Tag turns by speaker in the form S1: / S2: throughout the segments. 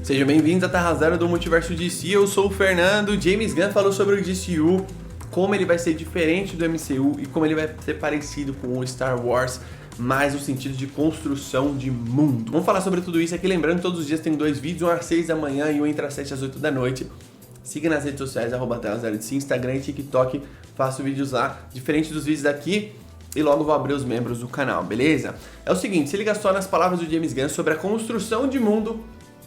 S1: Sejam bem-vindos à Terra Zero do Multiverso DC, eu sou o Fernando. James Gunn falou sobre o DCU, como ele vai ser diferente do MCU e como ele vai ser parecido com o Star Wars, mais no sentido de construção de mundo. Vamos falar sobre tudo isso aqui, lembrando que todos os dias tem 2 vídeos, um às 6 da manhã e um entre as 7 às 8 da noite. Siga nas redes sociais, @TerraZeroDC, Instagram e TikTok, faço vídeos lá, diferente dos vídeos daqui. E logo vou abrir os membros do canal, beleza? É o seguinte, se liga só nas palavras do James Gunn sobre a construção de mundo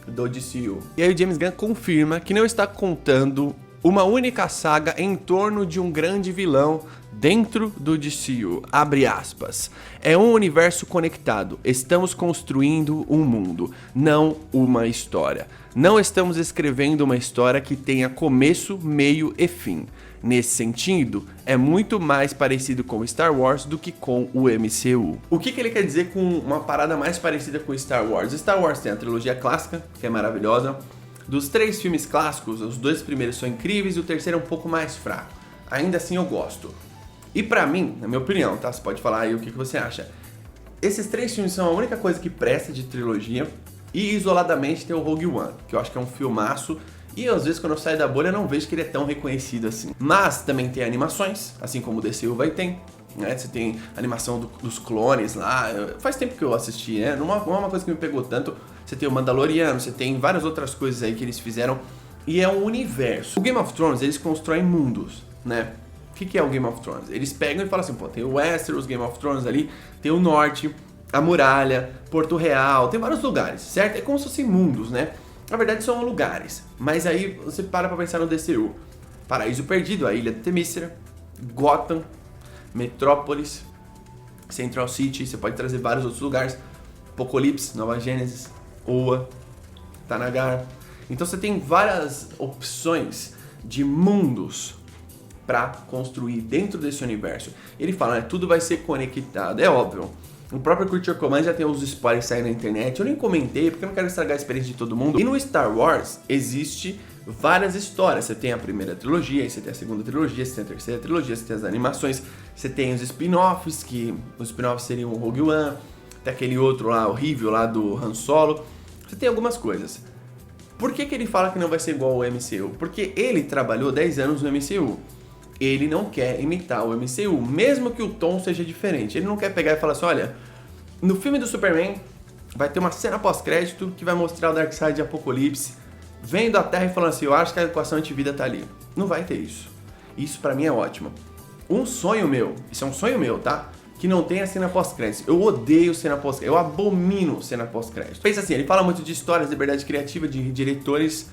S1: do DCU. E aí o James Gunn confirma que não está contando uma única saga em torno de um grande vilão dentro do DCU, abre aspas. É um universo conectado, estamos construindo um mundo, não uma história. Não estamos escrevendo uma história que tenha começo, meio e fim. Nesse sentido, é muito mais parecido com Star Wars do que com o MCU. O que ele quer dizer com uma parada mais parecida com Star Wars? Star Wars tem a trilogia clássica, que é maravilhosa. Dos 3 filmes clássicos, os 2 primeiros são incríveis e o terceiro é um pouco mais fraco. Ainda assim eu gosto. E pra mim, na minha opinião, tá? Você pode falar aí o que você acha. Esses 3 filmes são a única coisa que presta de trilogia. E isoladamente tem o Rogue One, que eu acho que é um filmaço. E às vezes quando eu saio da bolha eu não vejo que ele é tão reconhecido assim. Mas também tem animações, assim como o DCU vai ter, né? Você tem animação dos clones lá. Faz tempo que eu assisti, né? Não é uma coisa que me pegou tanto. Você tem o Mandaloriano, você tem várias outras coisas aí que eles fizeram. E é um universo. O Game of Thrones, eles constroem mundos, né? O que é o Game of Thrones? Eles pegam e falam assim, pô, tem o Westeros, Game of Thrones ali, tem o Norte, a Muralha, Porto Real, tem vários lugares, certo? É como se fossem mundos, né? Na verdade são lugares, mas aí você para pra pensar no DCU. Paraíso Perdido, a Ilha de Themyscira, Gotham, Metrópolis, Central City, você pode trazer vários outros lugares. Apocalipse, Nova Gênesis, Oa, Thanagar. Então você tem várias opções de mundos para construir dentro desse universo. Ele fala, né, tudo vai ser conectado, é óbvio. O próprio Creature Commons já tem os spoilers saindo na internet, eu nem comentei porque eu não quero estragar a experiência de todo mundo. E no Star Wars existe várias histórias, você tem a primeira trilogia, aí você tem a segunda trilogia, você tem a terceira trilogia, você tem as animações, você tem os spin-offs, que os spin-offs seriam o Rogue One, tem aquele outro lá horrível lá do Han Solo, você tem algumas coisas. Por que ele fala que não vai ser igual ao MCU? Porque ele trabalhou 10 anos no MCU. Ele não quer imitar o MCU, mesmo que o tom seja diferente. Ele não quer pegar e falar assim, olha, no filme do Superman vai ter uma cena pós-crédito que vai mostrar o Darkseid de Apocalipse vendo a Terra e falando assim, eu acho que a equação antivida tá ali. Não vai ter isso. Isso pra mim é ótimo. Um sonho meu, isso é um sonho meu, tá? Que não tenha cena pós-crédito. Eu odeio cena pós-crédito, eu abomino cena pós-crédito. Pensa assim, ele fala muito de histórias, liberdade criativa, de diretores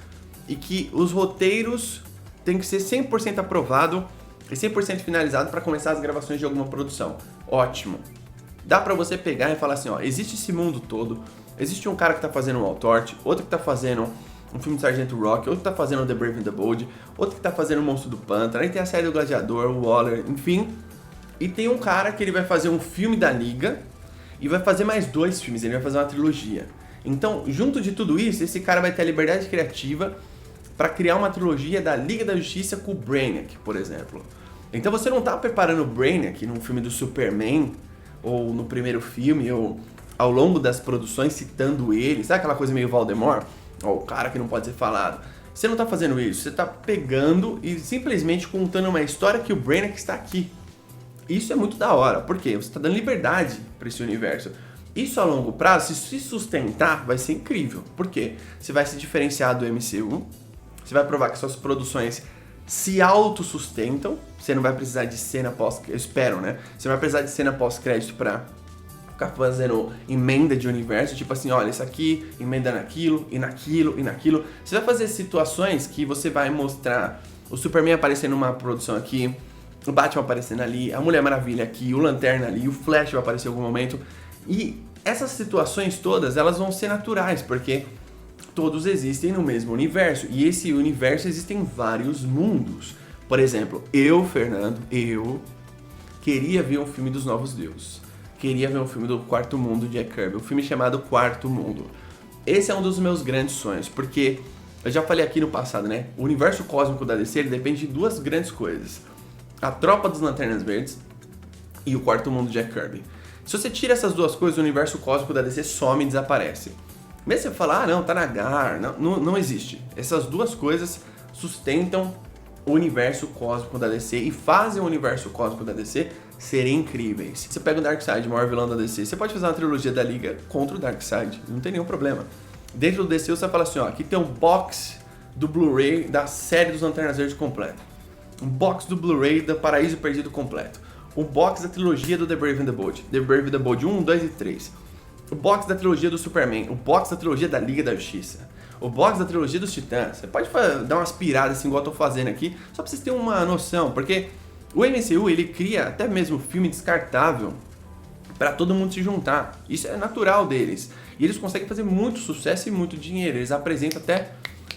S1: e que os roteiros tem que ser 100% aprovado e 100% finalizado para começar as gravações de alguma produção. Ótimo. Dá para você pegar e falar assim, ó, existe esse mundo todo, existe um cara que tá fazendo um Altort, outro que tá fazendo um filme de Sargento Rock, outro que tá fazendo The Brave and the Bold, outro que tá fazendo o Monstro do Pântano, aí tem a série do Gladiador, o Waller, enfim. E tem um cara que ele vai fazer um filme da Liga e vai fazer mais 2 filmes, ele vai fazer uma trilogia. Então, junto de tudo isso, esse cara vai ter a liberdade criativa para criar uma trilogia da Liga da Justiça com o Brainiac, por exemplo. Então você não tá preparando o Brainiac num filme do Superman, ou no primeiro filme, ou ao longo das produções citando ele, sabe aquela coisa meio Voldemort? Ou o cara que não pode ser falado. Você não tá fazendo isso, você tá pegando e simplesmente contando uma história que o Brainiac está aqui. Isso é muito da hora, porque você tá dando liberdade para esse universo. Isso a longo prazo, se sustentar, vai ser incrível. Por quê? Você vai se diferenciar do MCU, você vai provar que suas produções se autossustentam. Você não vai precisar de cena pós-crédito, eu espero, né? Você não vai precisar de cena pós-crédito pra ficar fazendo emenda de universo, tipo assim, olha, isso aqui emenda naquilo, e naquilo, e naquilo. Você vai fazer situações que você vai mostrar o Superman aparecendo numa produção aqui, o Batman aparecendo ali, a Mulher Maravilha aqui, o Lanterna ali, o Flash vai aparecer em algum momento. E essas situações todas, elas vão ser naturais, porque todos existem no mesmo universo, e esse universo existem vários mundos. Por exemplo, Fernando, queria ver um filme dos Novos Deuses. Queria ver um filme do Quarto Mundo de Jack Kirby, um filme chamado Quarto Mundo. Esse é um dos meus grandes sonhos, porque eu já falei aqui no passado, né? O universo cósmico da DC ele depende de 2 grandes coisas. A Tropa dos Lanternas Verdes e o Quarto Mundo de Jack Kirby. Se você tira essas 2 coisas, o universo cósmico da DC some e desaparece. Mesmo você falar, ah, não, tá na GAR, não existe. Essas duas coisas sustentam o universo cósmico da DC e fazem o universo cósmico da DC serem incríveis. Você pega o Darkseid, o maior vilão da DC, você pode fazer uma trilogia da Liga contra o Darkseid, não tem nenhum problema. Dentro do DC você fala assim, ó, aqui tem um box do Blu-ray da série dos Lanternas Verdes completo. Um box do Blu-ray do Paraíso Perdido completo. O box da trilogia do The Brave and the Bold. The Brave and the Bold 1, 2 e 3. O box da trilogia do Superman. O box da trilogia da Liga da Justiça. O box da trilogia dos Titãs. Você pode dar umas piradas assim, igual eu tô fazendo aqui, só pra vocês terem uma noção, porque o MCU, ele cria até mesmo filme descartável pra todo mundo se juntar. Isso é natural deles. E eles conseguem fazer muito sucesso e muito dinheiro. Eles apresentam até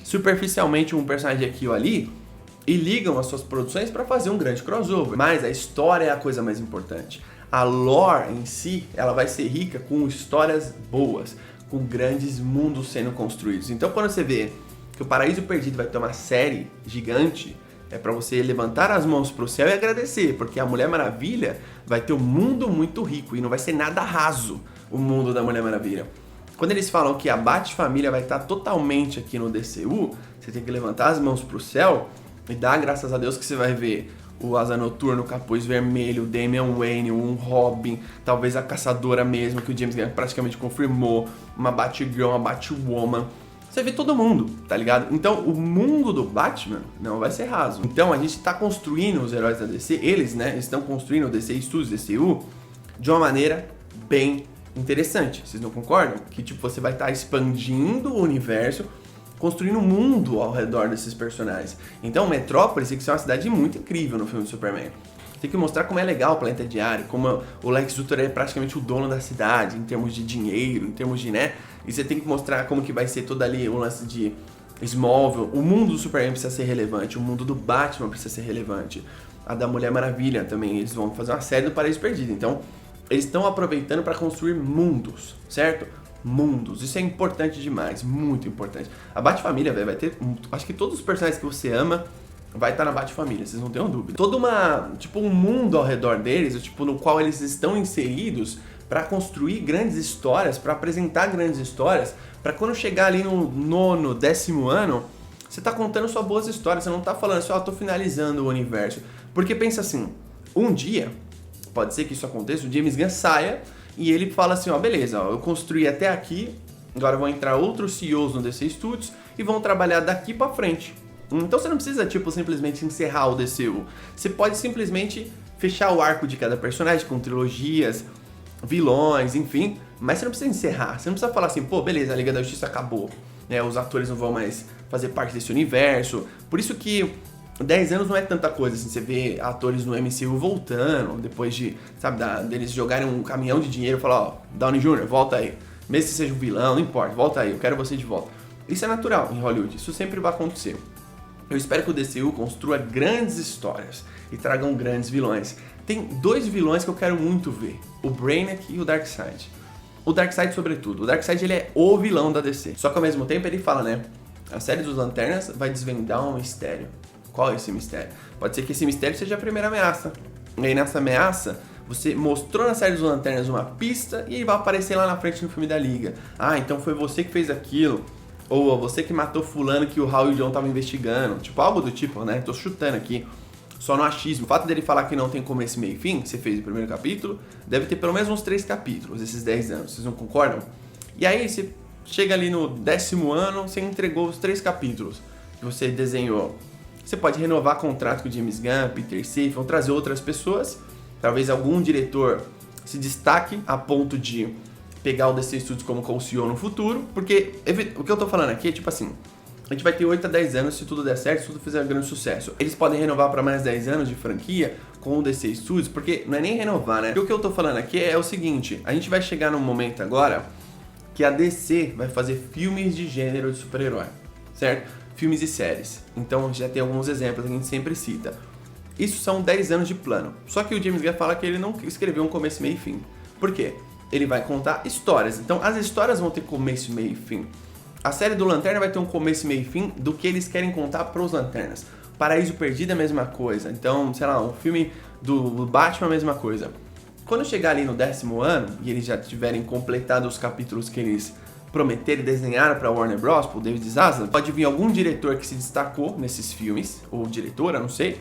S1: superficialmente um personagem aqui ou ali e ligam as suas produções para fazer um grande crossover. Mas a história é a coisa mais importante. A lore em si, ela vai ser rica com histórias boas, com grandes mundos sendo construídos. Então quando você vê que o Paraíso Perdido vai ter uma série gigante, é para você levantar as mãos pro céu e agradecer, porque a Mulher Maravilha vai ter um mundo muito rico e não vai ser nada raso o mundo da Mulher Maravilha. Quando eles falam que a Bat-Família vai estar totalmente aqui no DCU, você tem que levantar as mãos pro céu e dar graças a Deus que você vai ver o Asa Noturno, o Capuz Vermelho, o Damian Wayne, um Robin, talvez a Caçadora mesmo, que o James Gunn praticamente confirmou, uma Batgirl, uma Batwoman. Você vê todo mundo, tá ligado? Então o mundo do Batman não vai ser raso. Então a gente tá construindo os heróis da DC, eles, né, estão construindo o DC Studios, DCU, de uma maneira bem interessante. Vocês não concordam? Que tipo, você vai estar expandindo o universo, construindo um mundo ao redor desses personagens. Então Metrópolis tem que ser uma cidade muito incrível no filme do Superman. Tem que mostrar como é legal o planeta diário, como o Lex Luthor é praticamente o dono da cidade, em termos de dinheiro, em termos de, né? E você tem que mostrar como que vai ser todo ali o lance de Smallville. O mundo do Superman precisa ser relevante, o mundo do Batman precisa ser relevante. A da Mulher Maravilha também, eles vão fazer uma série do Paraíso Perdido. Então, eles estão aproveitando para construir mundos, certo? Mundos. Isso é importante demais, muito importante. A Bat-Família, velho, vai ter... Acho que todos os personagens que você ama vai estar na Bat-Família, vocês não tenham dúvida. Todo um mundo ao redor deles, tipo, no qual eles estão inseridos para construir grandes histórias, para apresentar grandes histórias, para quando chegar ali no 9º, 10º ano, você tá contando só boas histórias, você não tá falando assim, ó, tô finalizando o universo. Porque pensa assim, um dia, pode ser que isso aconteça, o James Gunn saia e ele fala assim, ó, beleza, ó, eu construí até aqui, agora vão entrar outros CEOs no DC Studios e vão trabalhar daqui para frente. Então você não precisa, tipo, simplesmente encerrar o DCU. Você pode simplesmente fechar o arco de cada personagem com trilogias, vilões, enfim. Mas você não precisa encerrar. Você não precisa falar assim, pô, beleza, a Liga da Justiça acabou, né? Os atores não vão mais fazer parte desse universo. Por isso que 10 anos não é tanta coisa, assim. Você vê atores no MCU voltando, depois de, sabe, deles jogarem um caminhão de dinheiro e falar, ó, Downey Jr., volta aí. Mesmo que seja um vilão, não importa, volta aí, eu quero você de volta. Isso é natural em Hollywood, isso sempre vai acontecer. Eu espero que o DCU construa grandes histórias e tragam grandes vilões. Tem dois vilões que eu quero muito ver, o Brainiac e o Darkseid. O Darkseid sobretudo, o Darkseid ele é o vilão da DC. Só que ao mesmo tempo ele fala, né, a série dos Lanternas vai desvendar um mistério. Qual é esse mistério? Pode ser que esse mistério seja a primeira ameaça. E aí nessa ameaça, você mostrou na série dos Lanternas uma pista e ele vai aparecer lá na frente no filme da Liga. Ah, então foi você que fez aquilo. Ou você que matou fulano que o Hal e o John estavam investigando. Tipo, algo do tipo, né? Tô chutando aqui. Só no achismo. O fato dele falar que não tem começo, meio e fim, que você fez o primeiro capítulo, deve ter pelo menos uns 3 capítulos, esses 10 anos. Vocês não concordam? E aí, você chega ali no 10º ano, você entregou os 3 capítulos que você desenhou. Você pode renovar contrato com o James Gunn, Peter Safran, ou trazer outras pessoas. Talvez algum diretor se destaque a ponto de pegar o DC Studios como co-CEO no futuro, porque o que eu tô falando aqui é tipo assim, a gente vai ter 8 a 10 anos se tudo der certo, se tudo fizer grande sucesso. Eles podem renovar para mais 10 anos de franquia com o DC Studios, porque não é nem renovar, né? Porque o que eu tô falando aqui é o seguinte, a gente vai chegar num momento agora que a DC vai fazer filmes de gênero de super-herói, certo? Filmes e séries. Então já tem alguns exemplos que a gente sempre cita. Isso são 10 anos de plano. Só que o James Gunn fala que ele não escreveu um começo, meio e fim. Por quê? Ele vai contar histórias. Então as histórias vão ter começo, meio e fim. A série do Lanterna vai ter um começo, meio e fim do que eles querem contar pros Lanternas. Paraíso Perdido é a mesma coisa. Então, sei lá, um filme do Batman é a mesma coisa. Quando chegar ali no 10º ano, e eles já tiverem completado os capítulos que eles prometeram e desenharam para Warner Bros, pro David Zaslav, pode vir algum diretor que se destacou nesses filmes, ou diretora, não sei,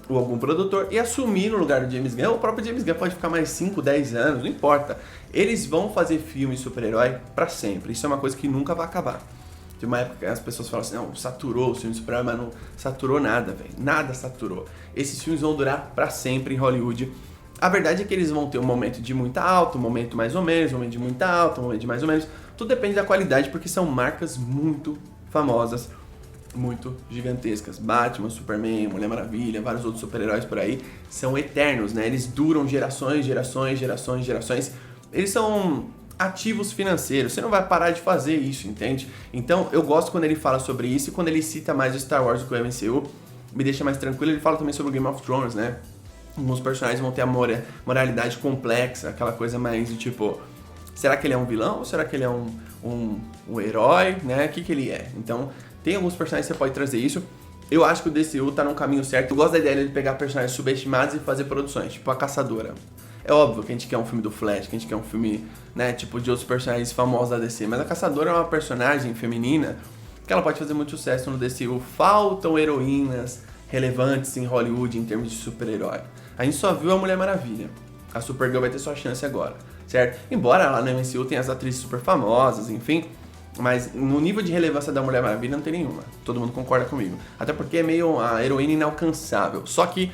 S1: ou algum produtor, e assumir no lugar do James Gunn. O próprio James Gunn pode ficar mais 5, 10 anos, não importa. Eles vão fazer filme super-herói para sempre. Isso é uma coisa que nunca vai acabar. Tem uma época que as pessoas falam assim, não, saturou o filme de super-herói, mas não saturou nada, velho. Nada saturou. Esses filmes vão durar para sempre em Hollywood. A verdade é que eles vão ter um momento de muita alta, um momento mais ou menos, um momento de muita alta, um momento de mais ou menos. Tudo depende da qualidade, porque são marcas muito famosas, muito gigantescas. Batman, Superman, Mulher Maravilha, vários outros super-heróis por aí, são eternos, né? Eles duram gerações, gerações, gerações, gerações. Eles são ativos financeiros, você não vai parar de fazer isso, entende? Então eu gosto quando ele fala sobre isso e quando ele cita mais o Star Wars do que o MCU, me deixa mais tranquilo. Ele fala também sobre o Game of Thrones, né? Alguns personagens vão ter a moralidade complexa, aquela coisa mais de tipo, será que ele é um vilão ou será que ele é um herói, né? O que ele é? Então tem alguns personagens que você pode trazer isso. Eu acho que o DCU tá num caminho certo. Eu gosto da ideia de pegar personagens subestimados e fazer produções, tipo a Caçadora. É óbvio que a gente quer um filme do Flash, que a gente quer um filme, né, tipo de outros personagens famosos da DC, mas a Caçadora é uma personagem feminina que ela pode fazer muito sucesso no DCU. Faltam heroínas relevantes em Hollywood em termos de super-herói. A gente só viu a Mulher Maravilha. A Supergirl vai ter sua chance agora, certo? Embora lá no MCU tenha as atrizes super famosas, enfim, mas no nível de relevância da Mulher Maravilha não tem nenhuma. Todo mundo concorda comigo. Até porque é meio a heroína inalcançável. Só que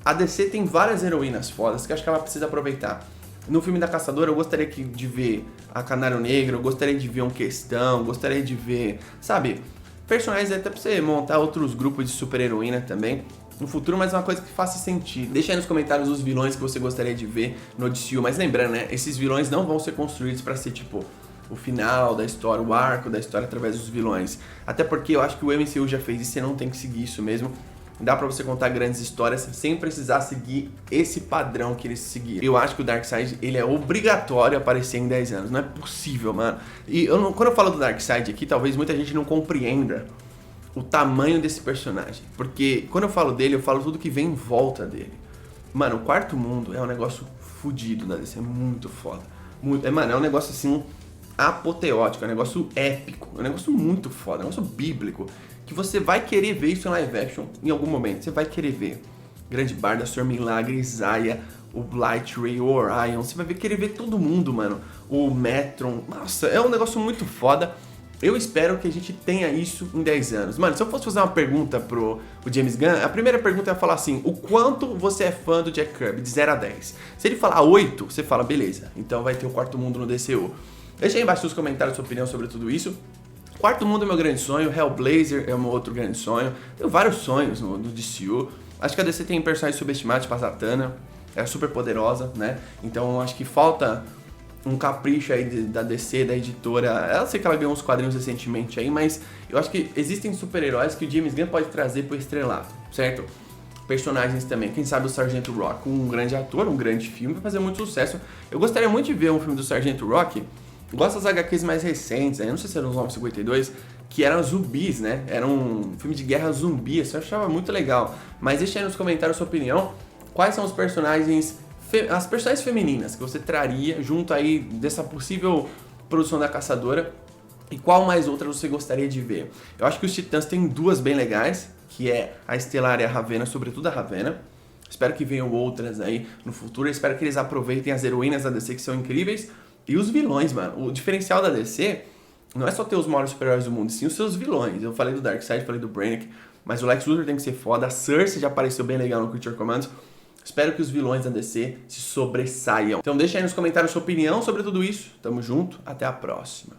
S1: a DC tem várias heroínas fodas que eu acho que ela precisa aproveitar. No filme da Caçadora eu gostaria de ver a Canário Negro, eu gostaria de ver um Questão, gostaria de ver, sabe, personagens até pra você montar outros grupos de super-heroína também no futuro, mas é uma coisa que faça sentido. Deixa aí nos comentários os vilões que você gostaria de ver no DCU, mas lembrando, né, esses vilões não vão ser construídos pra ser tipo o final da história, o arco da história através dos vilões. Até porque eu acho que o MCU já fez isso e você não tem que seguir isso mesmo. Dá pra você contar grandes histórias sem precisar seguir esse padrão que eles seguiram. Eu acho que o Darkseid, ele é obrigatório aparecer em 10 anos. Não é possível, mano. E quando eu falo do Darkseid aqui, talvez muita gente não compreenda o tamanho desse personagem. Porque quando eu falo dele, eu falo tudo que vem em volta dele. Mano, o Quarto Mundo é um negócio fodido da DC. É muito foda. Muito, mano, é um negócio assim apoteótico, é um negócio épico. É um negócio muito foda, é um negócio bíblico. Que você vai querer ver isso em live action em algum momento. Você vai querer ver Grande Barda, Sr. Milagre, Isaiah, o Blight Ray, o Orion. Você vai querer ver todo mundo, mano. O Metron. Nossa, é um negócio muito foda. Eu espero que a gente tenha isso em 10 anos. Mano, se eu fosse fazer uma pergunta pro James Gunn, a primeira pergunta ia falar assim, o quanto você é fã do Jack Kirby, de 0 a 10? Se ele falar 8, você fala, beleza, então vai ter o Quarto Mundo no DCU. Deixa aí embaixo nos comentários sua opinião sobre tudo isso. Quarto Mundo é meu grande sonho, Hellblazer é meu outro grande sonho. Tenho vários sonhos no DCU. Acho que a DC tem personagens subestimados, tipo a Zatanna, é super poderosa, né? Então acho que falta um capricho aí da DC, da editora. Eu sei que ela ganhou uns quadrinhos recentemente aí, mas eu acho que existem super-heróis que o James Gunn pode trazer pro estrelato, certo? Personagens também, quem sabe o Sargento Rock, um grande ator, um grande filme, vai fazer muito sucesso. Eu gostaria muito de ver um filme do Sargento Rock. Gosto das HQs mais recentes, eu não sei se era os 952, que eram zumbis, né? Era um filme de guerra zumbi, isso eu achava muito legal. Mas deixa aí nos comentários a sua opinião, quais são os personagens, as personagens femininas que você traria junto aí dessa possível produção da Caçadora e qual mais outra você gostaria de ver. Eu acho que os Titãs têm duas bem legais, que é a Estelar e a Ravena, sobretudo a Ravena. Espero que venham outras aí no futuro, eu espero que eles aproveitem as heroínas da DC que são incríveis. E os vilões, mano. O diferencial da DC não é só ter os maiores super-heróis do mundo, sim os seus vilões. Eu falei do Darkseid, falei do Brainiac, mas o Lex Luthor tem que ser foda. A Cersei já apareceu bem legal no Creature Commands. Espero que os vilões da DC se sobressaiam. Então deixa aí nos comentários sua opinião sobre tudo isso. Tamo junto, até a próxima.